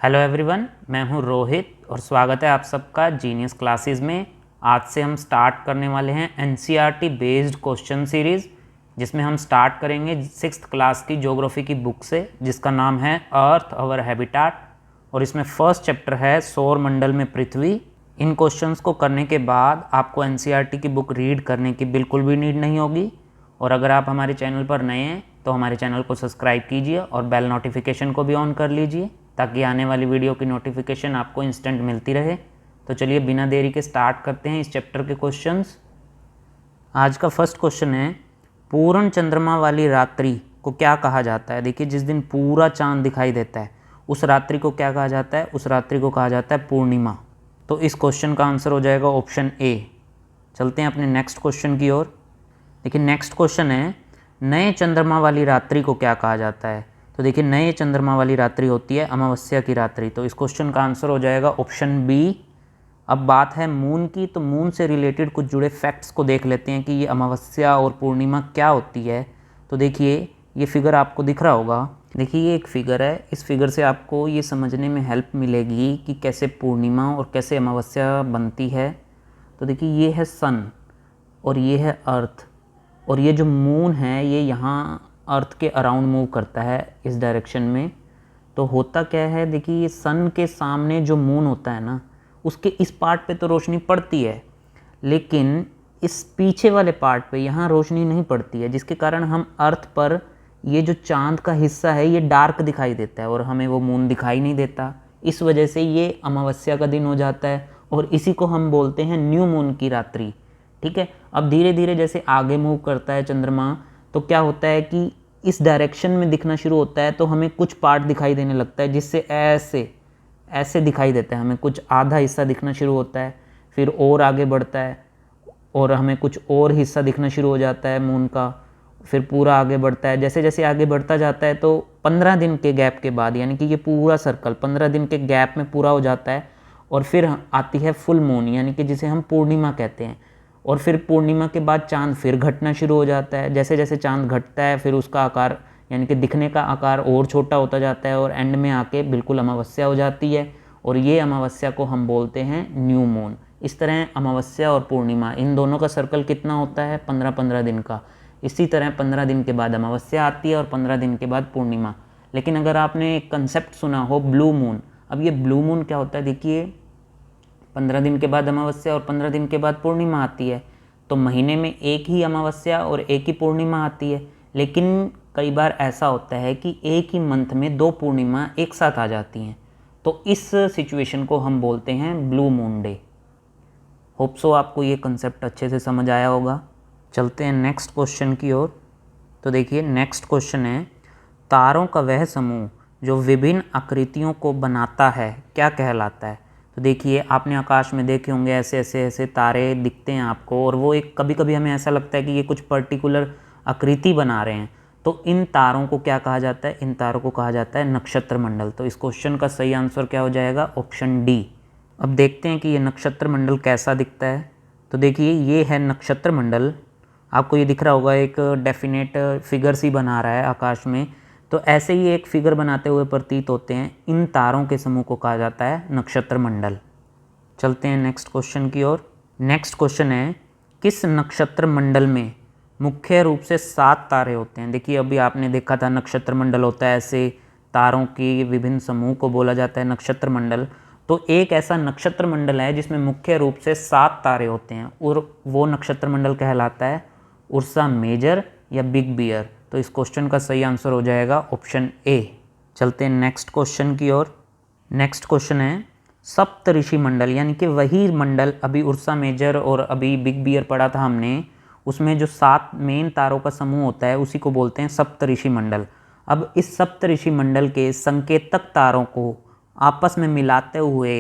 Hello everyone, मैं हूं रोहित और स्वागत है आप सबका जीनियस क्लासेस में। आज से हम स्टार्ट करने वाले हैं एनसीईआरटी बेस्ड क्वेश्चन सीरीज़, जिसमें हम स्टार्ट करेंगे 6th क्लास की ज्योग्राफी की बुक से, जिसका नाम है अर्थ अवर हैबिटाट। और इसमें फर्स्ट चैप्टर है सौर मंडल में पृथ्वी। इन क्वेश्चंस को करने के बाद आपको एनसीईआरटी की बुक रीड करने की बिल्कुल भी नीड नहीं होगी। और अगर आप हमारे चैनल पर नए हैं तो हमारे चैनल को सब्सक्राइब कीजिए और बेल नोटिफिकेशन को भी ऑन कर लीजिए, ताकि आने वाली वीडियो की नोटिफिकेशन आपको इंस्टेंट मिलती रहे। तो चलिए बिना देरी के स्टार्ट करते हैं इस चैप्टर के क्वेश्चंस। आज का फर्स्ट क्वेश्चन है, पूर्ण चंद्रमा वाली रात्रि को क्या कहा जाता है। देखिए, जिस दिन पूरा चांद दिखाई देता है उस रात्रि को क्या कहा जाता है? उस रात्रि को कहा जाता है पूर्णिमा। तो इस क्वेश्चन का आंसर हो जाएगा ऑप्शन ए। चलते हैं अपने नेक्स्ट क्वेश्चन की ओर। देखिए, नेक्स्ट क्वेश्चन है, नए चंद्रमा वाली रात्रि को क्या कहा जाता है। तो देखिए, नए चंद्रमा वाली रात्रि होती है अमावस्या की रात्रि। तो इस क्वेश्चन का आंसर हो जाएगा ऑप्शन बी। अब बात है मून की, तो मून से रिलेटेड कुछ जुड़े फैक्ट्स को देख लेते हैं कि ये अमावस्या और पूर्णिमा क्या होती है। तो देखिए, ये फिगर आपको दिख रहा होगा। देखिए, ये एक फिगर है। इस फिगर से आपको ये समझने में हेल्प मिलेगी कि कैसे पूर्णिमा और कैसे अमावस्या बनती है। तो देखिए, ये है सन और ये है अर्थ, और ये जो मून है ये यहाँ अर्थ के अराउंड मूव करता है इस डायरेक्शन में। तो होता क्या है, देखिए, ये सन के सामने जो मून होता है ना, उसके इस पार्ट पे तो रोशनी पड़ती है, लेकिन इस पीछे वाले पार्ट पे यहाँ रोशनी नहीं पड़ती है, जिसके कारण हम अर्थ पर ये जो चांद का हिस्सा है ये डार्क दिखाई देता है और हमें वो मून दिखाई नहीं देता। इस वजह से ये अमावस्या का दिन हो जाता है और इसी को हम बोलते हैं न्यू मून की रात्रि। ठीक है। अब धीरे धीरे जैसे आगे मूव करता है चंद्रमा, तो क्या होता है कि इस डायरेक्शन में दिखना शुरू होता है, तो हमें कुछ पार्ट दिखाई देने लगता है, जिससे ऐसे ऐसे दिखाई देता है, हमें कुछ आधा हिस्सा दिखना शुरू होता है। फिर और आगे बढ़ता है और हमें कुछ और हिस्सा दिखना शुरू हो जाता है मून का। फिर पूरा आगे बढ़ता है। जैसे जैसे आगे बढ़ता जाता है तो 15 दिन के गैप के बाद, यानी कि ये पूरा सर्कल 15 दिन के गैप में पूरा हो जाता है, और फिर आती है फुल मून, यानी कि जिसे हम पूर्णिमा कहते हैं। और फिर पूर्णिमा के बाद चांद फिर घटना शुरू हो जाता है। जैसे जैसे चांद घटता है फिर उसका आकार, यानी कि दिखने का आकार और छोटा होता जाता है, और एंड में आके बिल्कुल अमावस्या हो जाती है, और ये अमावस्या को हम बोलते हैं न्यू मून। इस तरह अमावस्या और पूर्णिमा इन दोनों का सर्कल कितना होता है? 15-15 दिन का। इसी तरह 15 दिन के बाद अमावस्या आती है और 15 दिन के बाद पूर्णिमा। लेकिन अगर आपने एक कंसेप्ट सुना हो ब्लू मून, अब ये ब्लू मून क्या होता है? देखिए, 15 दिन के बाद अमावस्या और 15 दिन के बाद पूर्णिमा आती है, तो महीने में एक ही अमावस्या और एक ही पूर्णिमा आती है। लेकिन कई बार ऐसा होता है कि एक ही मंथ में 2 पूर्णिमा एक साथ आ जाती हैं, तो इस सिचुएशन को हम बोलते हैं blue moon day. Hope so आपको ये कंसेप्ट अच्छे से समझ आया होगा। चलते हैं नेक्स्ट क्वेश्चन की ओर। तो देखिए, नेक्स्ट क्वेश्चन है, तारों का वह समूह जो विभिन्न आकृतियों को बनाता है क्या कहलाता है। तो देखिए, आपने आकाश में देखे होंगे ऐसे ऐसे ऐसे तारे दिखते हैं आपको, और वो एक कभी कभी हमें ऐसा लगता है कि ये कुछ पर्टिकुलर आकृति बना रहे हैं। तो इन तारों को क्या कहा जाता है? इन तारों को कहा जाता है नक्षत्र मंडल। तो इस क्वेश्चन का सही आंसर क्या हो जाएगा? Option D. अब देखते हैं कि ये नक्षत्र मंडल कैसा दिखता है। तो देखिए, ये है नक्षत्र मंडल। आपको ये दिख रहा होगा, एक डेफिनेट फिगर सी बना रहा है आकाश में। तो ऐसे ही एक फिगर बनाते हुए प्रतीत होते हैं। इन तारों के समूह को कहा जाता है नक्षत्र मंडल। चलते हैं नेक्स्ट क्वेश्चन की ओर। नेक्स्ट क्वेश्चन है, किस नक्षत्र मंडल में मुख्य रूप से 7 तारे होते हैं। देखिए, अभी आपने देखा था नक्षत्र मंडल होता है ऐसे, तारों की विभिन्न समूह को बोला जाता है नक्षत्र मंडल। तो एक ऐसा नक्षत्र मंडल है जिसमें मुख्य रूप से 7 तारे होते हैं, और वो नक्षत्र मंडल कहलाता है उर्सा मेजर या बिग बियर। तो इस क्वेश्चन का सही आंसर हो जाएगा ऑप्शन ए। चलते हैं नेक्स्ट क्वेश्चन की ओर। नेक्स्ट क्वेश्चन है, सप्तऋषि मंडल, यानी कि वही मंडल अभी उर्सा मेजर और अभी बिग बियर पढ़ा था हमने, उसमें जो 7 मेन तारों का समूह होता है उसी को बोलते हैं सप्तऋषि मंडल। अब इस सप्तऋषि मंडल के संकेतक तारों को आपस में मिलाते हुए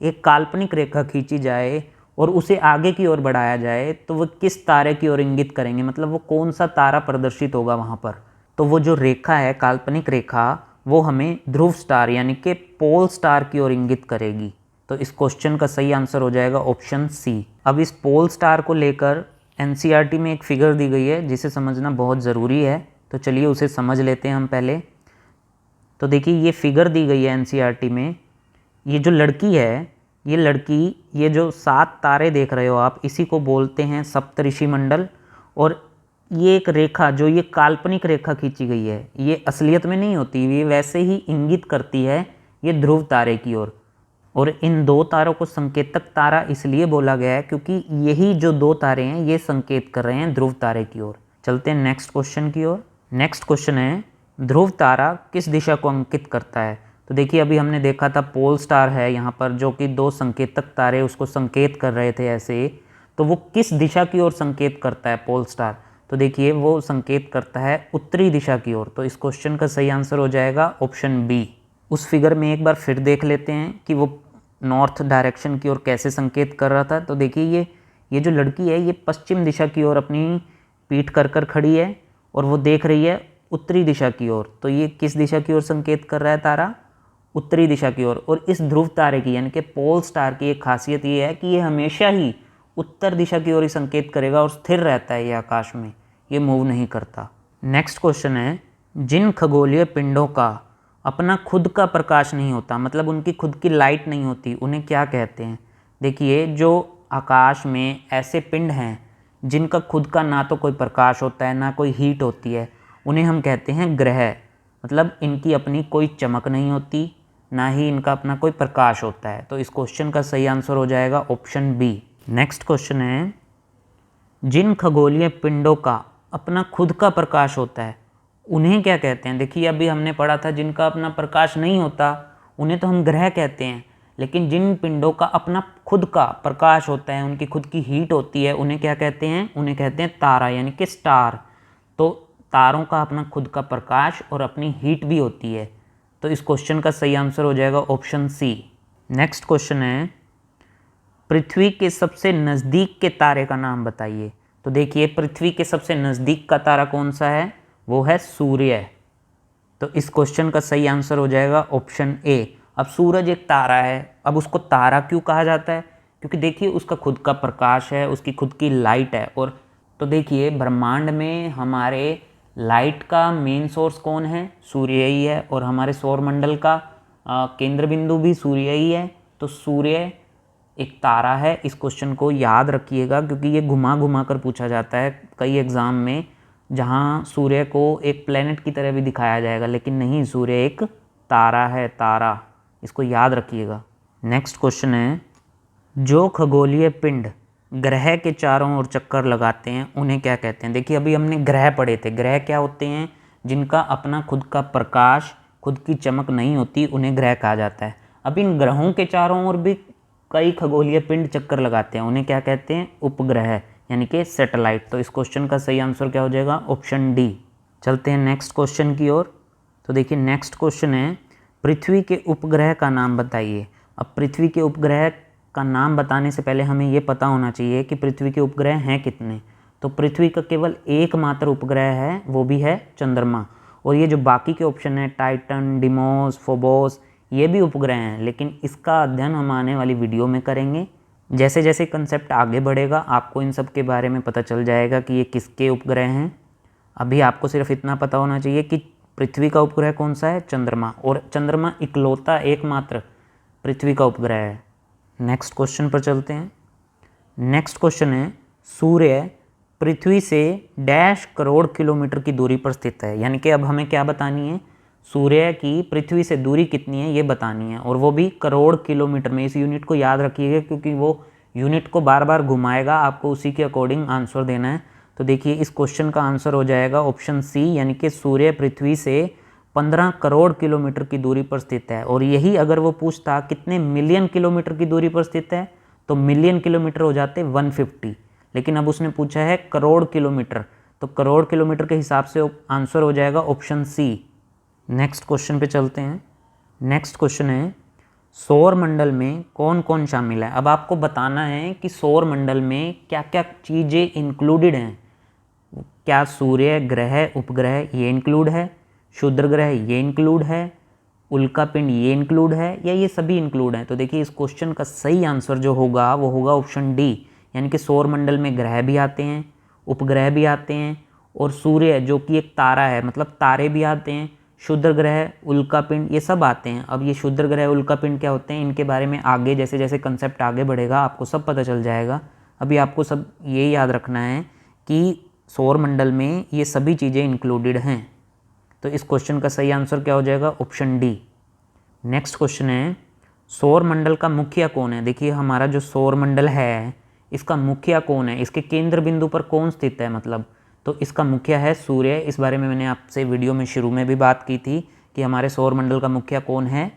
एक काल्पनिक रेखा खींची जाए और उसे आगे की ओर बढ़ाया जाए, तो वो किस तारे की ओर इंगित करेंगे, मतलब वो कौन सा तारा प्रदर्शित होगा वहाँ पर। तो वो जो रेखा है, काल्पनिक रेखा, वो हमें ध्रुव स्टार यानी कि पोल स्टार की ओर इंगित करेगी। तो इस क्वेश्चन का सही आंसर हो जाएगा ऑप्शन सी। अब इस पोल स्टार को लेकर एनसीईआरटी में एक फिगर दी गई है जिसे समझना बहुत ज़रूरी है। तो चलिए उसे समझ लेते हैं हम पहले। तो देखिए, ये फिगर दी गई है एनसीईआरटी में ये जो लड़की है, ये लड़की, ये जो 7 तारे देख रहे हो आप, इसी को बोलते हैं सप्तऋषि मंडल। और ये एक रेखा, जो ये काल्पनिक रेखा खींची गई है, ये असलियत में नहीं होती, ये वैसे ही इंगित करती है ये ध्रुव तारे की ओर। और इन 2 तारों को संकेतक तारा इसलिए बोला गया है क्योंकि यही जो 2 तारे हैं ये संकेत कर रहे हैं ध्रुव तारे की ओर। चलते हैं नेक्स्ट क्वेश्चन की ओर। नेक्स्ट क्वेश्चन है, ध्रुव तारा किस दिशा को अंकित करता है? तो देखिए अभी हमने देखा था पोल स्टार है यहाँ पर, जो कि 2 संकेतक तारे उसको संकेत कर रहे थे ऐसे, तो वो किस दिशा की ओर संकेत करता है पोल स्टार? तो देखिए वो संकेत करता है उत्तरी दिशा की ओर। तो इस क्वेश्चन का सही आंसर हो जाएगा ऑप्शन बी। उस फिगर में एक बार फिर देख लेते हैं कि वो नॉर्थ डायरेक्शन की ओर कैसे संकेत कर रहा था। तो देखिए ये जो लड़की है ये पश्चिम दिशा की ओर अपनी पीठ कर कर खड़ी है और वो देख रही है उत्तरी दिशा की ओर। तो ये किस दिशा की ओर संकेत कर रहा है तारा? उत्तरी दिशा की ओर। और इस ध्रुव तारे की यानी कि पोल स्टार की एक खासियत ये है कि ये हमेशा ही उत्तर दिशा की ओर ही संकेत करेगा और स्थिर रहता है ये आकाश में, ये मूव नहीं करता। नेक्स्ट क्वेश्चन है, जिन खगोलीय पिंडों का अपना खुद का प्रकाश नहीं होता, मतलब उनकी खुद की लाइट नहीं होती, उन्हें क्या कहते हैं? देखिए जो आकाश में ऐसे पिंड हैं जिनका खुद का ना तो कोई प्रकाश होता है ना कोई हीट होती है, उन्हें हम कहते हैं ग्रह। मतलब इनकी अपनी कोई चमक नहीं होती, ना ही इनका अपना कोई प्रकाश होता है। तो इस क्वेश्चन का सही आंसर हो जाएगा ऑप्शन बी। नेक्स्ट क्वेश्चन है, जिन खगोलीय पिंडों का अपना खुद का प्रकाश होता है उन्हें क्या कहते हैं? देखिए अभी हमने पढ़ा था जिनका अपना प्रकाश नहीं होता उन्हें तो हम ग्रह कहते हैं, लेकिन जिन पिंडों का अपना खुद का प्रकाश होता है, उनकी खुद की हीट होती है, उन्हें क्या कहते हैं? उन्हें कहते हैं तारा, यानी कि स्टार। तो तारों का अपना खुद का प्रकाश और अपनी हीट भी होती है। तो इस क्वेश्चन का सही आंसर हो जाएगा ऑप्शन सी। नेक्स्ट क्वेश्चन है, पृथ्वी के सबसे नज़दीक के तारे का नाम बताइए। तो देखिए पृथ्वी के सबसे नज़दीक का तारा कौन सा है? वो है सूर्य। तो इस क्वेश्चन का सही आंसर हो जाएगा ऑप्शन ए। अब सूरज एक तारा है, अब उसको तारा क्यों कहा जाता है? क्योंकि देखिए उसका खुद का प्रकाश है, उसकी खुद की लाइट है। और तो देखिए ब्रह्मांड में हमारे लाइट का मेन सोर्स कौन है? सूर्य ही है। और हमारे सौरमंडल का केंद्र बिंदु भी सूर्य ही है। तो सूर्य एक तारा है। इस क्वेश्चन को याद रखिएगा क्योंकि ये घुमा घुमा कर पूछा जाता है कई एग्ज़ाम में, जहाँ सूर्य को एक प्लेनेट की तरह भी दिखाया जाएगा, लेकिन नहीं, सूर्य एक तारा है, तारा। इसको याद रखिएगा। नेक्स्ट क्वेश्चन है, जो खगोलीय पिंड ग्रह के चारों ओर चक्कर लगाते हैं उन्हें क्या कहते हैं? देखिए अभी हमने ग्रह पढ़े थे। ग्रह क्या होते हैं? जिनका अपना खुद का प्रकाश, खुद की चमक नहीं होती, उन्हें ग्रह कहा जाता है। अब इन ग्रहों के चारों ओर भी कई खगोलीय पिंड चक्कर लगाते हैं, उन्हें क्या कहते हैं? उपग्रह, यानी कि सैटेलाइट। तो इस क्वेश्चन का सही आंसर क्या हो जाएगा? Option D. चलते हैं नेक्स्ट क्वेश्चन की ओर। तो देखिए नेक्स्ट क्वेश्चन है, पृथ्वी के उपग्रह का नाम बताइए। अब पृथ्वी के उपग्रह का नाम बताने से पहले हमें ये पता होना चाहिए कि पृथ्वी के उपग्रह हैं कितने। तो पृथ्वी का केवल एकमात्र उपग्रह है, वो भी है चंद्रमा। और ये जो बाकी के ऑप्शन है, टाइटन, डिमोस, फोबोस, ये भी उपग्रह हैं, लेकिन इसका अध्ययन हम आने वाली वीडियो में करेंगे। जैसे जैसे कंसेप्ट आगे बढ़ेगा आपको इन सब के बारे में पता चल जाएगा कि ये किसके उपग्रह हैं। अभी आपको सिर्फ इतना पता होना चाहिए कि पृथ्वी का उपग्रह कौन सा है? चंद्रमा। और चंद्रमा इकलौता एकमात्र पृथ्वी का उपग्रह है। नेक्स्ट क्वेश्चन पर चलते हैं। नेक्स्ट क्वेश्चन है, सूर्य पृथ्वी से डैश करोड़ किलोमीटर की दूरी पर स्थित है। यानी कि अब हमें क्या बतानी है? सूर्य की पृथ्वी से दूरी कितनी है ये बतानी है, और वो भी करोड़ किलोमीटर में। इस यूनिट को याद रखिएगा क्योंकि वो यूनिट को बार बार घुमाएगा, आपको उसी के अकॉर्डिंग आंसर देना है। तो देखिए इस क्वेश्चन का आंसर हो जाएगा ऑप्शन सी, यानी कि सूर्य पृथ्वी से 15 करोड़ किलोमीटर की दूरी पर स्थित है। और यही अगर वो पूछता कितने मिलियन किलोमीटर की दूरी पर स्थित है, तो मिलियन किलोमीटर हो जाते 150, लेकिन अब उसने पूछा है करोड़ किलोमीटर, तो करोड़ किलोमीटर के हिसाब से आंसर हो जाएगा ऑप्शन सी। नेक्स्ट क्वेश्चन पे चलते हैं। नेक्स्ट क्वेश्चन है, सौर मंडल में कौन कौन शामिल है? अब आपको बताना है कि सौर मंडल में क्या क्या चीज़ें इंक्लूडेड हैं। क्या सूर्य, ग्रह, उपग्रह ये इंक्लूड है, क्षुद्र ग्रह ये इंक्लूड है, उल्का पिंड ये इंक्लूड है, या ये सभी इंक्लूड हैं? तो देखिए इस क्वेश्चन का सही आंसर जो होगा वो होगा ऑप्शन डी, यानी कि सौर मंडल में ग्रह भी आते हैं, उपग्रह भी आते हैं, और सूर्य जो कि एक तारा है, मतलब तारे भी आते हैं, क्षुद्र ग्रह, उल्कापिंड, ये सब आते हैं। अब ये क्षुद्र ग्रह, उल्कापिंड क्या होते हैं, इनके बारे में आगे जैसे जैसे कंसेप्ट आगे बढ़ेगा आपको सब पता चल जाएगा। अभी आपको सब ये याद रखना है कि सौर मंडल में ये सभी चीज़ें इंक्लूडेड हैं। तो इस क्वेश्चन का सही आंसर क्या हो जाएगा, ऑप्शन डी। नेक्स्ट क्वेश्चन है, सौर मंडल का मुखिया कौन है। देखिए हमारा जो सौर मंडल है इसका मुखिया कौन है, इसके केंद्र बिंदु पर कौन स्थित है, मतलब तो इसका मुखिया है सूर्य। इस बारे में मैंने आपसे वीडियो में शुरू में भी बात की थी कि हमारे सौर मंडल का मुखिया कौन है,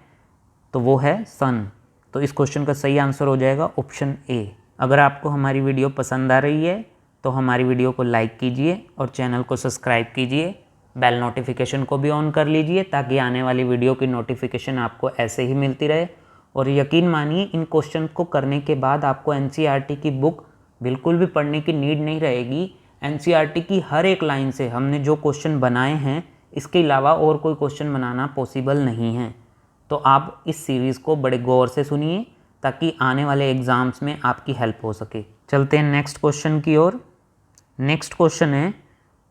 तो वो है सन। तो इस क्वेश्चन का सही आंसर हो जाएगा ऑप्शन ए। अगर आपको हमारी वीडियो पसंद आ रही है तो हमारी वीडियो को लाइक कीजिए और चैनल को सब्सक्राइब कीजिए, बेल नोटिफिकेशन को भी ऑन कर लीजिए ताकि आने वाली वीडियो की नोटिफिकेशन आपको ऐसे ही मिलती रहे। और यकीन मानिए इन क्वेश्चन को करने के बाद आपको एनसीईआरटी की बुक बिल्कुल भी पढ़ने की नीड नहीं रहेगी। एनसीईआरटी की हर एक लाइन से हमने जो क्वेश्चन बनाए हैं इसके अलावा और कोई क्वेश्चन बनाना पॉसिबल नहीं है। तो आप इस सीरीज़ को बड़े गौर से सुनिए ताकि आने वाले एग्ज़ाम्स में आपकी हेल्प हो सके। चलते हैं नेक्स्ट क्वेश्चन की ओर। नेक्स्ट क्वेश्चन है,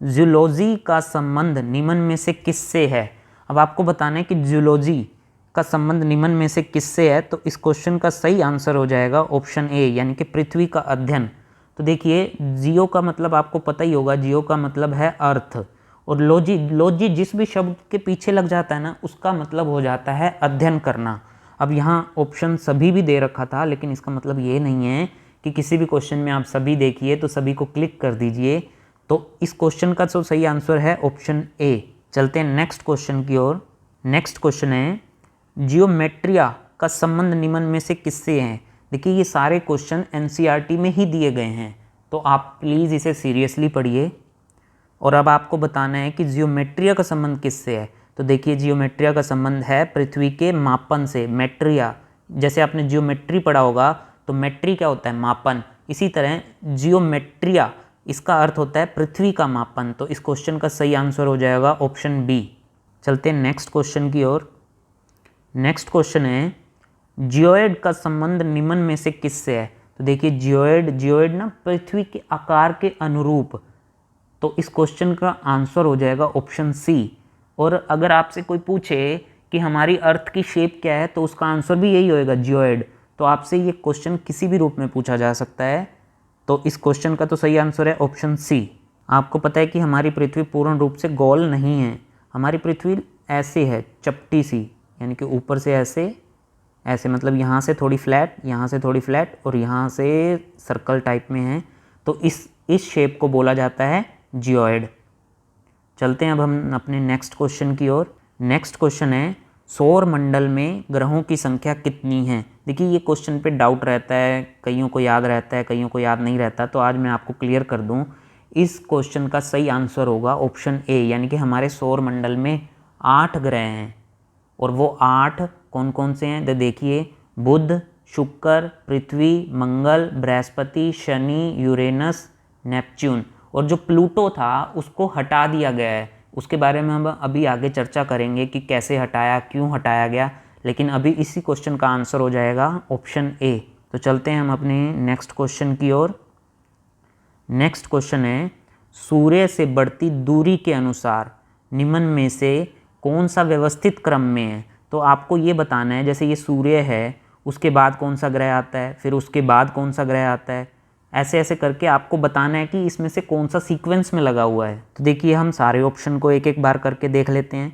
जूलॉजी का संबंध निम्न में से किससे है। अब आपको बताना है कि जूलॉजी का संबंध निम्न में से किससे है। तो इस क्वेश्चन का सही आंसर हो जाएगा ऑप्शन ए, यानी कि पृथ्वी का अध्ययन। तो देखिए जियो का मतलब आपको पता ही होगा, जियो का मतलब है अर्थ, और लॉजी जिस भी शब्द के पीछे लग जाता है ना उसका मतलब हो जाता है अध्ययन करना। अब यहाँ ऑप्शन सभी भी दे रखा था, लेकिन इसका मतलब ये नहीं है कि किसी भी क्वेश्चन में आप सभी देखिए तो सभी को क्लिक कर दीजिए। तो इस क्वेश्चन का जो सही आंसर है ऑप्शन ए। चलते हैं नेक्स्ट क्वेश्चन की ओर। नेक्स्ट क्वेश्चन है, जियोमेट्रिया का संबंध निम्न में से किससे है। देखिए ये सारे क्वेश्चन एनसीईआरटी में ही दिए गए हैं, तो आप प्लीज़ इसे सीरियसली पढ़िए। और अब आपको बताना है कि जियोमेट्रिया का संबंध किससे है। तो देखिए जियोमेट्रिया का संबंध है पृथ्वी के मापन से। मेट्रिया, जैसे आपने जियोमेट्री पढ़ा होगा तो मेट्री क्या होता है, मापन। इसी तरह जियोमेट्रिया इसका अर्थ होता है पृथ्वी का मापन। तो इस क्वेश्चन का सही आंसर हो जाएगा ऑप्शन बी। चलते हैं नेक्स्ट क्वेश्चन की ओर। नेक्स्ट क्वेश्चन है, जियोइड का संबंध निम्न में से किससे है। तो देखिए जियोइड ना पृथ्वी के आकार के अनुरूप। तो इस क्वेश्चन का आंसर हो जाएगा ऑप्शन सी। और अगर आपसे कोई पूछे कि हमारी अर्थ की शेप क्या है तो उसका आंसर भी यही होएगा, जियोइड। तो आपसे ये क्वेश्चन किसी भी रूप में पूछा जा सकता है। तो इस क्वेश्चन का तो सही आंसर है ऑप्शन सी। आपको पता है कि हमारी पृथ्वी पूर्ण रूप से गोल नहीं है। हमारी पृथ्वी ऐसे है, चपटी सी, यानी कि ऊपर से ऐसे ऐसे, मतलब यहाँ से थोड़ी फ्लैट, यहाँ से थोड़ी फ्लैट और यहाँ से सर्कल टाइप में है। तो इस शेप को बोला जाता है जियोइड। चलते हैं अब हम अपने नेक्स्ट क्वेश्चन की ओर। नेक्स्ट क्वेश्चन है, सौर मंडल में ग्रहों की संख्या कितनी है। देखिए ये क्वेश्चन पे डाउट रहता है, कईयों को याद रहता है, कईयों को याद नहीं रहता। तो आज मैं आपको क्लियर कर दूं, इस क्वेश्चन का सही आंसर होगा ऑप्शन ए, यानी कि हमारे सौर मंडल में 8 ग्रह हैं। और वो 8 कौन कौन से हैं, तो देखिए बुध, शुक्र, पृथ्वी, मंगल, बृहस्पति, शनि, यूरेनस, नेपच्यून। और जो प्लूटो था उसको हटा दिया गया है। उसके बारे में हम अभी आगे चर्चा करेंगे कि कैसे हटाया, क्यों हटाया गया। लेकिन अभी इसी क्वेश्चन का आंसर हो जाएगा ऑप्शन ए। तो चलते हैं हम अपने नेक्स्ट क्वेश्चन की ओर। नेक्स्ट क्वेश्चन है, सूर्य से बढ़ती दूरी के अनुसार निम्न में से कौन सा व्यवस्थित क्रम में है। तो आपको ये बताना है, जैसे ये सूर्य है उसके बाद कौन सा ग्रह आता है, फिर उसके बाद कौन सा ग्रह आता है, ऐसे ऐसे करके आपको बताना है कि इसमें से कौन सा सीक्वेंस में लगा हुआ है। तो देखिए हम सारे ऑप्शन को एक एक बार करके देख लेते हैं।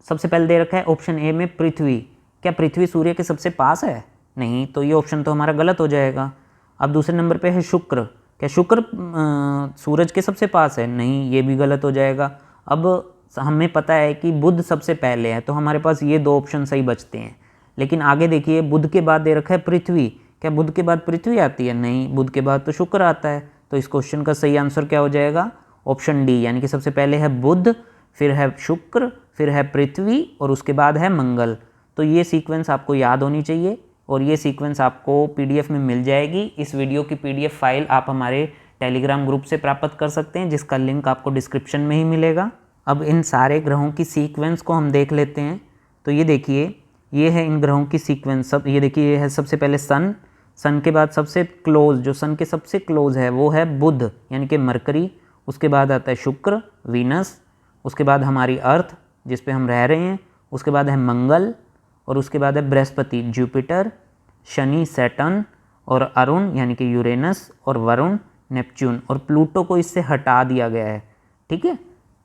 सबसे पहले दे रखा है ऑप्शन ए में पृथ्वी। क्या पृथ्वी सूर्य के सबसे पास है? नहीं, तो ये ऑप्शन तो हमारा गलत हो जाएगा। अब दूसरे नंबर पे है शुक्र। क्या शुक्र सूरज के सबसे पास है? नहीं, ये भी गलत हो जाएगा। अब हमें पता है कि बुध सबसे पहले है, तो हमारे पास ये 2 ऑप्शन सही बचते हैं। लेकिन आगे देखिए बुध के बाद दे रखा है पृथ्वी। क्या बुध के बाद पृथ्वी आती है? नहीं, बुध के बाद तो शुक्र आता है। तो इस क्वेश्चन का सही आंसर क्या हो जाएगा? ऑप्शन डी, यानी कि सबसे पहले है बुध, फिर है शुक्र, फिर है पृथ्वी और उसके बाद है मंगल। तो ये सीक्वेंस आपको याद होनी चाहिए और ये सीक्वेंस आपको पीडीएफ में मिल जाएगी। इस वीडियो की पीडीएफ फाइल आप हमारे टेलीग्राम ग्रुप से प्राप्त कर सकते हैं, जिसका लिंक आपको डिस्क्रिप्शन में ही मिलेगा। अब इन सारे ग्रहों की सीक्वेंस को हम देख लेते हैं। तो ये देखिए, ये है इन ग्रहों की सीक्वेंस। सब ये देखिए, ये है सबसे पहले सन। सन के बाद सबसे क्लोज, जो सन के सबसे क्लोज है वो है बुध, यानी कि मरकरी। उसके बाद आता है शुक्र, वीनस। उसके बाद हमारी अर्थ, जिस पे हम रह रहे हैं, उसके बाद है मंगल, और उसके बाद है बृहस्पति जुपिटर, शनि सैटर्न, और अरुण यानी कि यूरेनस, और वरुण नेपच्यून, और प्लूटो को इससे हटा दिया गया है। ठीक है,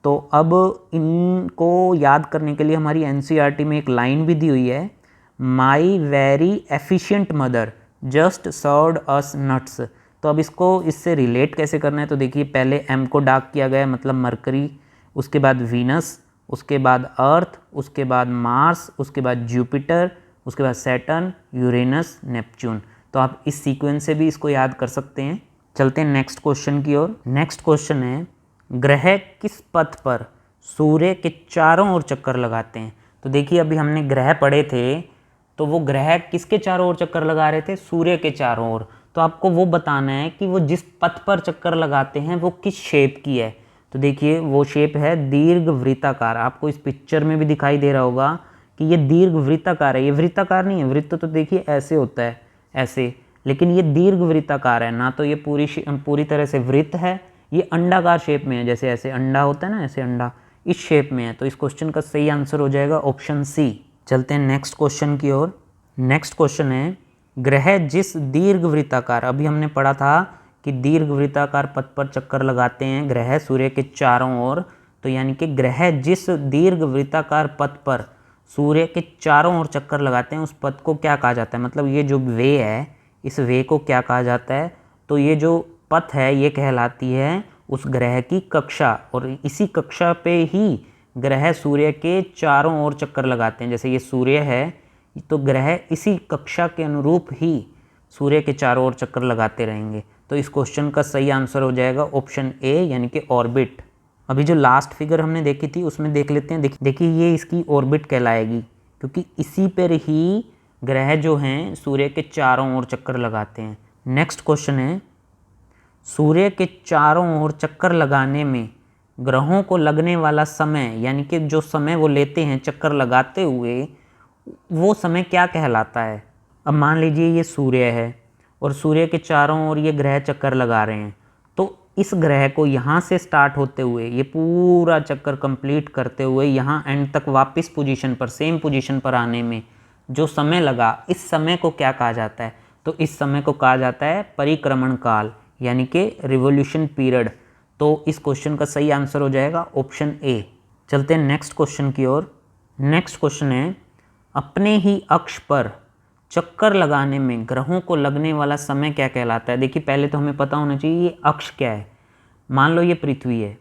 तो अब इनको याद करने के लिए हमारी एनसीईआरटी में एक लाइन भी दी हुई है, my very efficient mother just served us nuts. तो अब इसको इससे रिलेट कैसे करना है, तो देखिए पहले एम को डार्क किया गया है मतलब मरकरी, उसके बाद वीनस, उसके बाद अर्थ, उसके बाद मार्स, उसके बाद जुपिटर, उसके बाद सैटर्न, यूरेनस, नेपच्यून। तो आप इस सीक्वेंस से भी इसको याद कर सकते हैं। चलते हैं नेक्स्ट क्वेश्चन की ओर। नेक्स्ट क्वेश्चन है, ग्रह किस पथ पर सूर्य के चारों ओर चक्कर लगाते हैं। तो देखिए अभी हमने ग्रह पढ़े थे, तो वो ग्रह किसके चारों ओर चक्कर लगा रहे थे, सूर्य के चारों ओर। तो आपको वो बताना है कि वो जिस पथ पर चक्कर लगाते हैं वो किस शेप की है। तो देखिए वो शेप है दीर्घ वृत्ताकार। आपको इस पिक्चर में भी दिखाई दे रहा होगा कि ये दीर्घ वृत्ताकार है, ये वृत्ताकार नहीं है। वृत्त तो देखिए ऐसे होता है, ऐसे, लेकिन ये दीर्घ वृत्ताकार है ना। तो ये पूरी तरह से वृत्त है, ये अंडाकार शेप में है, जैसे ऐसे अंडा होता है ना, ऐसे अंडा, इस शेप में है। तो इस क्वेश्चन का सही आंसर हो जाएगा ऑप्शन सी। चलते हैं नेक्स्ट क्वेश्चन की ओर। नेक्स्ट क्वेश्चन है, ग्रह जिस दीर्घ वृत्ताकार, अभी हमने पढ़ा था कि दीर्घ वृत्ताकार पथ पर चक्कर लगाते हैं ग्रह सूर्य के चारों ओर। तो यानी कि ग्रह जिस दीर्घ वृत्ताकार पथ पर सूर्य के चारों ओर चक्कर लगाते हैं उस पथ को क्या कहा जाता है, मतलब ये जो वे है इस वे को क्या कहा जाता है। तो ये जो पथ है ये कहलाती है उस ग्रह की कक्षा, और इसी कक्षा पे ही ग्रह सूर्य के चारों ओर चक्कर लगाते हैं। जैसे ये सूर्य है तो ग्रह इसी कक्षा के अनुरूप ही सूर्य के चारों ओर चक्कर लगाते रहेंगे। तो इस क्वेश्चन का सही आंसर हो जाएगा ऑप्शन ए यानी कि ऑर्बिट। अभी जो लास्ट फिगर हमने देखी थी उसमें देख लेते हैं। देखिए ये इसकी ऑर्बिट कहलाएगी, क्योंकि इसी पर ही ग्रह जो हैं सूर्य के चारों ओर चक्कर लगाते हैं। नेक्स्ट क्वेश्चन है, सूर्य के चारों ओर चक्कर लगाने में ग्रहों को लगने वाला समय, यानी कि जो समय वो लेते हैं चक्कर लगाते हुए, वो समय क्या कहलाता है। अब मान लीजिए ये सूर्य है और सूर्य के चारों ओर ये ग्रह चक्कर लगा रहे हैं, तो इस ग्रह को यहाँ से स्टार्ट होते हुए ये पूरा चक्कर कंप्लीट करते हुए यहाँ एंड तक वापस पोजीशन पर, सेम पोजीशन पर आने में जो समय लगा, इस समय को क्या कहा जाता है। तो इस समय को कहा जाता है परिक्रमण काल, यानी कि रिवोल्यूशन पीरियड। तो इस क्वेश्चन का सही आंसर हो जाएगा ऑप्शन ए। चलते हैं नेक्स्ट क्वेश्चन की ओर। नेक्स्ट क्वेश्चन है, अपने ही अक्ष पर चक्कर लगाने में ग्रहों को लगने वाला समय क्या कहलाता है। देखिए पहले तो हमें पता होना चाहिए ये अक्ष क्या है। मान लो ये पृथ्वी है,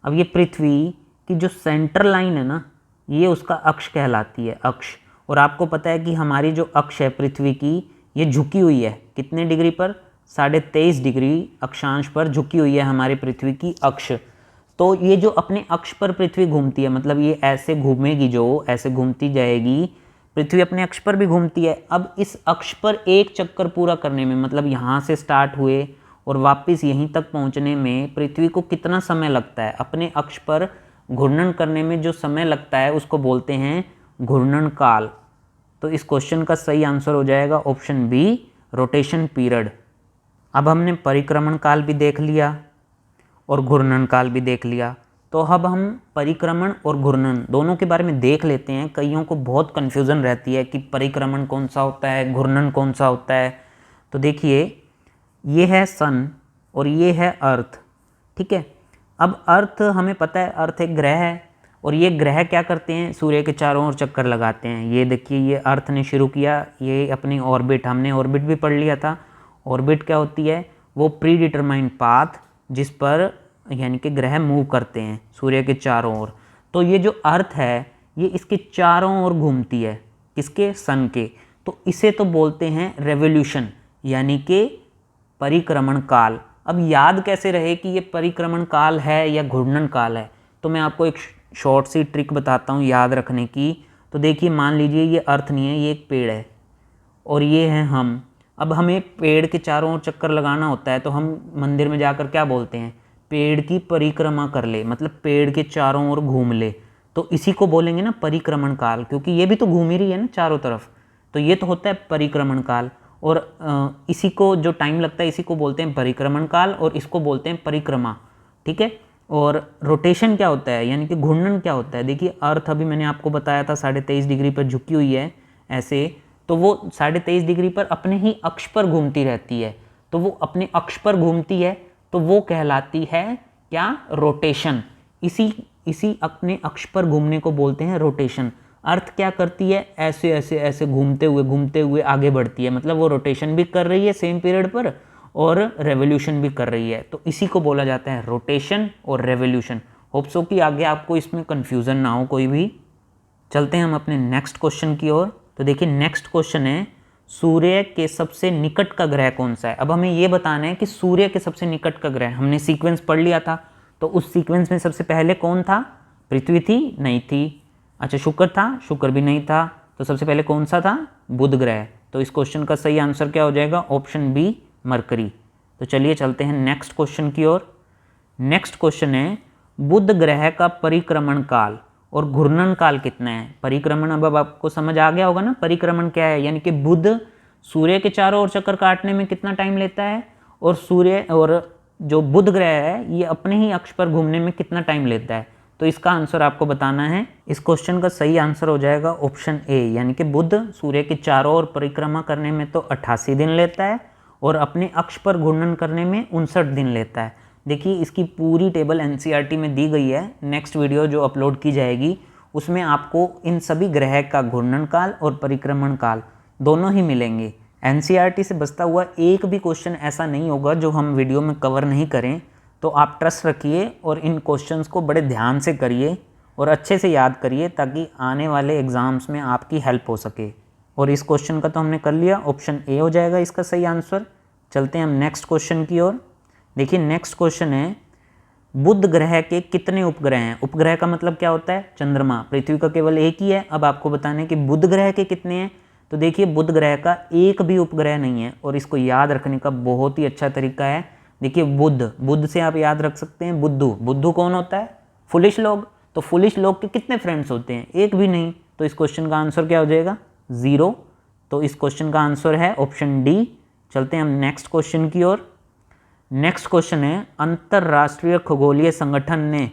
अब ये पृथ्वी की जो सेंटर लाइन है ना, ये उसका अक्ष कहलाती है, अक्ष। और आपको पता है कि हमारी जो अक्ष है पृथ्वी की, ये झुकी हुई है कितने डिग्री पर, 23.5 डिग्री अक्षांश पर झुकी हुई है हमारी पृथ्वी की अक्ष। तो ये जो अपने अक्ष पर पृथ्वी घूमती है, मतलब ये ऐसे घूमेगी, जो ऐसे घूमती जाएगी, पृथ्वी अपने अक्ष पर भी घूमती है। अब इस अक्ष पर एक चक्कर पूरा करने में, मतलब यहाँ से स्टार्ट हुए और वापस यहीं तक पहुँचने में पृथ्वी को कितना समय लगता है, अपने अक्ष पर घूर्णन करने में जो समय लगता है उसको बोलते हैं घूर्णन काल। तो इस क्वेश्चन का सही आंसर हो जाएगा ऑप्शन बी, रोटेशन पीरियड। अब हमने परिक्रमण काल भी देख लिया और घूर्णन काल भी देख लिया, तो अब हम परिक्रमण और घूर्णन दोनों के बारे में देख लेते हैं। कईयों को बहुत कन्फ्यूज़न रहती है कि परिक्रमण कौन सा होता है, घूर्णन कौन सा होता है। तो देखिए ये है सन और ये है अर्थ, ठीक है। अब अर्थ हमें पता है, अर्थ एक ग्रह है, और ये ग्रह क्या करते हैं, सूर्य के चारों ओर चक्कर लगाते हैं। ये देखिए ये अर्थ ने शुरू किया ये अपनी ऑर्बिट, हमने ऑर्बिट भी पढ़ लिया था। ऑर्बिट क्या होती है, वो प्री डिटरमाइंड पाथ जिस पर यानी कि ग्रह मूव करते हैं सूर्य के चारों ओर। तो ये जो अर्थ है ये इसके चारों ओर घूमती है, किसके, सन के। तो इसे तो बोलते हैं रेवोल्यूशन, यानी कि परिक्रमण काल। अब याद कैसे रहे कि ये परिक्रमण काल है या घूर्णन काल है, तो मैं आपको एक शॉर्ट सी ट्रिक बताता हूँ याद रखने की। तो देखिए मान लीजिए ये अर्थ नहीं है, ये एक पेड़ है और ये है हम। अब हमें पेड़ के चारों ओर चक्कर लगाना होता है, तो हम मंदिर में जाकर क्या बोलते हैं, पेड़ की परिक्रमा कर ले, मतलब पेड़ के चारों ओर घूम ले। तो इसी को बोलेंगे ना परिक्रमण काल, क्योंकि ये भी तो घूम ही रही है ना चारों तरफ। तो ये तो होता है परिक्रमण काल, और इसी को जो टाइम लगता है इसी को बोलते हैं परिक्रमण काल, और इसको बोलते हैं परिक्रमा, ठीक है। और रोटेशन क्या होता है यानी कि घूर्णन क्या होता है। देखिए अर्थ अभी मैंने आपको बताया था 23.5 डिग्री पर झुकी हुई है ऐसे, तो वो 23.5 डिग्री पर अपने ही अक्ष पर घूमती रहती है, तो वो अपने अक्ष पर घूमती है तो वो कहलाती है क्या, रोटेशन। इसी अपने अक्ष पर घूमने को बोलते हैं रोटेशन। अर्थ क्या करती है, ऐसे ऐसे ऐसे घूमते हुए आगे बढ़ती है, मतलब वो रोटेशन भी कर रही है सेम पीरियड पर और रेवोल्यूशन भी कर रही है, तो इसी को बोला जाता है रोटेशन और रेवोल्यूशन। होप सो कि आगे आपको इसमें कन्फ्यूज़न ना हो कोई भी। चलते हैं हम अपने नेक्स्ट क्वेश्चन की ओर। तो देखिए नेक्स्ट क्वेश्चन है, सूर्य के सबसे निकट का ग्रह कौन सा है। अब हमें ये बताना है कि सूर्य के सबसे निकट का ग्रह, हमने सीक्वेंस पढ़ लिया था, तो उस सीक्वेंस में सबसे पहले कौन था, पृथ्वी थी, नहीं थी। अच्छा शुक्र था, शुक्र भी नहीं था, तो सबसे पहले कौन सा था, बुध ग्रह। तो इस क्वेश्चन का सही आंसर क्या हो जाएगा, ऑप्शन बी, मरकरी। तो चलिए चलते हैं नेक्स्ट क्वेश्चन की ओर। नेक्स्ट क्वेश्चन है, बुध ग्रह का परिक्रमण काल और घूर्णन काल कितना है। परिक्रमण अब आपको समझ आ गया होगा ना, परिक्रमण क्या है, यानी कि बुध सूर्य के चारों ओर चक्कर काटने में कितना टाइम लेता है, और सूर्य और जो बुध ग्रह है ये अपने ही अक्ष पर घूमने में कितना टाइम लेता है। तो इसका आंसर आपको बताना है। इस क्वेश्चन का सही आंसर हो जाएगा ऑप्शन ए, यानी कि बुध सूर्य के चारों ओर परिक्रमा करने में तो 88 दिन लेता है और अपने अक्ष पर घूर्णन करने में 59 दिन लेता है। देखिए इसकी पूरी टेबल एनसीईआरटी में दी गई है, नेक्स्ट वीडियो जो अपलोड की जाएगी उसमें आपको इन सभी ग्रह का घूर्णन काल और परिक्रमण काल दोनों ही मिलेंगे। एनसीईआरटी से बचता हुआ एक भी क्वेश्चन ऐसा नहीं होगा जो हम वीडियो में कवर नहीं करें, तो आप ट्रस्ट रखिए और इन क्वेश्चंस को बड़े ध्यान से करिए और अच्छे से याद करिए ताकि आने वाले एग्ज़ाम्स में आपकी हेल्प हो सके। और इस क्वेश्चन का तो हमने कर लिया, ऑप्शन ए हो जाएगा इसका सही आंसर। चलते हैं हम नेक्स्ट क्वेश्चन की ओर। देखिए नेक्स्ट क्वेश्चन है, बुध ग्रह के कितने उपग्रह हैं। उपग्रह का मतलब क्या होता है, चंद्रमा। पृथ्वी का केवल एक ही है, अब आपको बताना है कि बुध ग्रह के कितने हैं। तो देखिए बुध ग्रह का एक भी उपग्रह नहीं है और इसको याद रखने का बहुत ही अच्छा तरीका है। देखिए बुध से आप याद रख सकते हैं बुद्धू कौन होता है, फुलिश लोग। तो फुलिश लोग के कितने फ्रेंड्स होते हैं, एक भी नहीं। तो इस क्वेश्चन का आंसर क्या हो जाएगा, 0। तो इस क्वेश्चन का आंसर है ऑप्शन डी। चलते हैं हम नेक्स्ट क्वेश्चन की ओर। नेक्स्ट क्वेश्चन है, अंतरराष्ट्रीय खगोलीय संगठन ने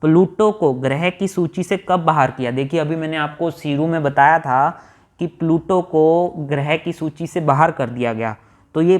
प्लूटो को ग्रह की सूची से कब बाहर किया। देखिए अभी मैंने आपको शुरू में बताया था कि प्लूटो को ग्रह की सूची से बाहर कर दिया गया। तो ये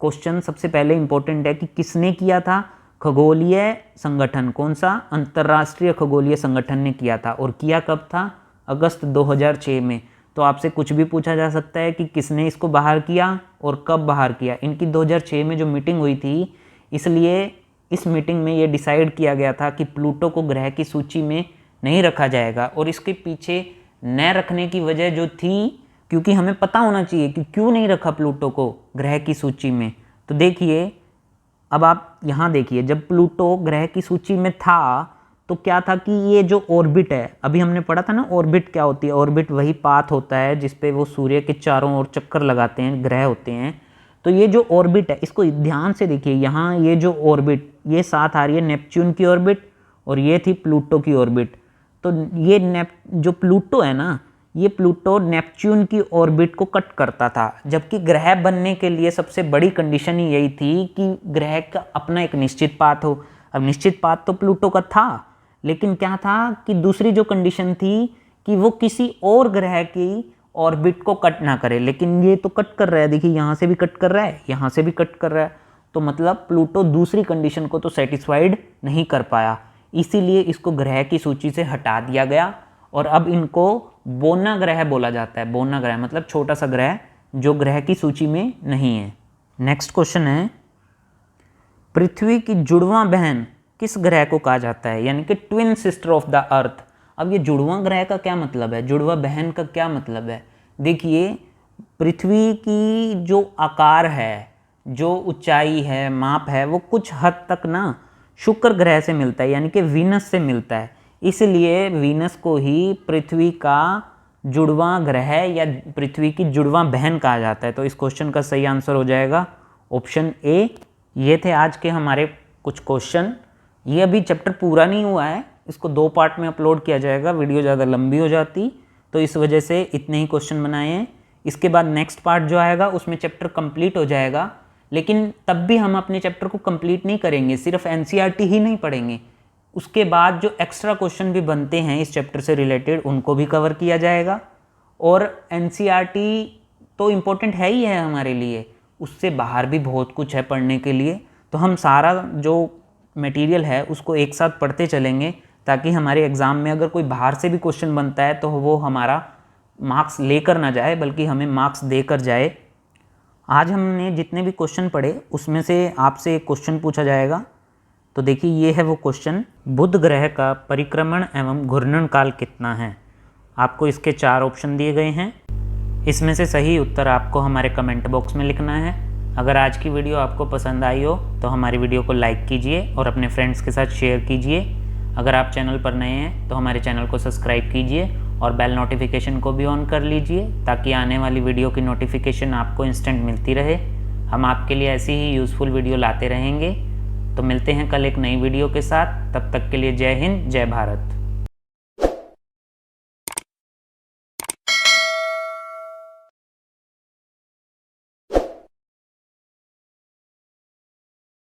क्वेश्चन सबसे पहले इंपॉर्टेंट है कि किसने किया था, खगोलीय संगठन, कौन सा, अंतरराष्ट्रीय खगोलीय संगठन ने किया था। और किया कब था, अगस्त 2006 में। तो आपसे कुछ भी पूछा जा सकता है कि किसने इसको बाहर किया और कब बाहर किया। इनकी 2006 में जो मीटिंग हुई थी, इसलिए इस मीटिंग में ये डिसाइड किया गया था कि प्लूटो को ग्रह की सूची में नहीं रखा जाएगा। और इसके पीछे न रखने की वजह जो थी, क्योंकि हमें पता होना चाहिए कि क्यों नहीं रखा प्लूटो को ग्रह की सूची में। तो देखिए अब आप यहाँ देखिए, जब प्लूटो ग्रह की सूची में था तो क्या था कि ये जो ऑर्बिट है, अभी हमने पढ़ा था ना ऑर्बिट क्या होती है। ऑर्बिट वही पाथ होता है जिसपे वो सूर्य के चारों ओर चक्कर लगाते हैं, ग्रह होते हैं। तो ये जो ऑर्बिट है, इसको ध्यान से देखिए, यहाँ ये जो ऑर्बिट, ये साथ आ रही है नेपच्यून की ऑर्बिट और ये थी प्लूटो की ऑर्बिट। तो ये जो प्लूटो है ना, ये प्लूटो नेपच्यून की ऑर्बिट को कट करता था, जबकि ग्रह बनने के लिए सबसे बड़ी कंडीशन ही यही थी कि ग्रह का अपना एक निश्चित पाथ हो। अब निश्चित पाथ तो प्लूटो का था, लेकिन क्या था कि दूसरी जो कंडीशन थी कि वो किसी और ग्रह की ऑर्बिट को कट ना करे। लेकिन ये तो कट कर रहा है, देखिए यहाँ से भी कट कर रहा है, यहाँ से भी कट कर रहा है। तो मतलब प्लूटो दूसरी कंडीशन को तो सेटिस्फाइड नहीं कर पाया, इसीलिए इसको ग्रह की सूची से हटा दिया गया। और अब इनको बोना ग्रह बोला जाता है। बोना ग्रह मतलब छोटा सा ग्रह जो ग्रह की सूची में नहीं है। नेक्स्ट क्वेश्चन है, पृथ्वी की जुड़वां बहन किस ग्रह को कहा जाता है, यानी कि twin sister of the earth. अब ये जुड़वां ग्रह का क्या मतलब है, जुड़वां बहन का क्या मतलब है। देखिए पृथ्वी की जो आकार है, जो ऊंचाई है, माप है, वो कुछ हद तक ना शुक्र ग्रह से मिलता है, यानी कि वीनस से मिलता है। इसलिए वीनस को ही पृथ्वी का जुड़वां ग्रह या पृथ्वी की जुड़वां बहन कहा जाता है। तो इस क्वेश्चन का सही आंसर हो जाएगा ऑप्शन ए। ये थे आज के हमारे कुछ क्वेश्चन। ये अभी चैप्टर पूरा नहीं हुआ है, इसको 2 पार्ट में अपलोड किया जाएगा, वीडियो ज़्यादा लंबी हो जाती, तो इस वजह से इतने ही क्वेश्चन बनाए हैं। इसके बाद नेक्स्ट पार्ट जो आएगा उसमें चैप्टर कंप्लीट हो जाएगा, लेकिन तब भी हम अपने चैप्टर को कंप्लीट नहीं करेंगे, सिर्फ एनसीईआरटी ही नहीं पढ़ेंगे। उसके बाद जो एक्स्ट्रा क्वेश्चन भी बनते हैं इस चैप्टर से रिलेटेड उनको भी कवर किया जाएगा। और एनसीईआरटी तो इम्पोर्टेंट है ही है हमारे लिए, उससे बाहर भी बहुत कुछ है पढ़ने के लिए। तो हम सारा जो मटेरियल है उसको एक साथ पढ़ते चलेंगे ताकि हमारे एग्ज़ाम में अगर कोई बाहर से भी क्वेश्चन बनता है तो वो हमारा मार्क्स लेकर ना जाए बल्कि हमें मार्क्स देकर जाए। आज हमने जितने भी क्वेश्चन पढ़े उसमें से आपसे एक क्वेश्चन पूछा जाएगा। तो देखिए ये है वो क्वेश्चन, बुध ग्रह का परिक्रमण एवं घूर्णन काल कितना है। आपको इसके 4 ऑप्शन दिए गए हैं, इसमें से सही उत्तर आपको हमारे कमेंट बॉक्स में लिखना है। अगर आज की वीडियो आपको पसंद आई हो तो हमारी वीडियो को लाइक कीजिए और अपने फ्रेंड्स के साथ शेयर कीजिए। अगर आप चैनल पर नए हैं तो हमारे चैनल को सब्सक्राइब कीजिए और बेल नोटिफिकेशन को भी ऑन कर लीजिए ताकि आने वाली वीडियो की नोटिफिकेशन आपको इंस्टेंट मिलती रहे। हम आपके लिए ऐसी ही यूज़फुल वीडियो लाते रहेंगे। तो मिलते हैं कल एक नई वीडियो के साथ, तब तक के लिए जय हिंद, जय भारत।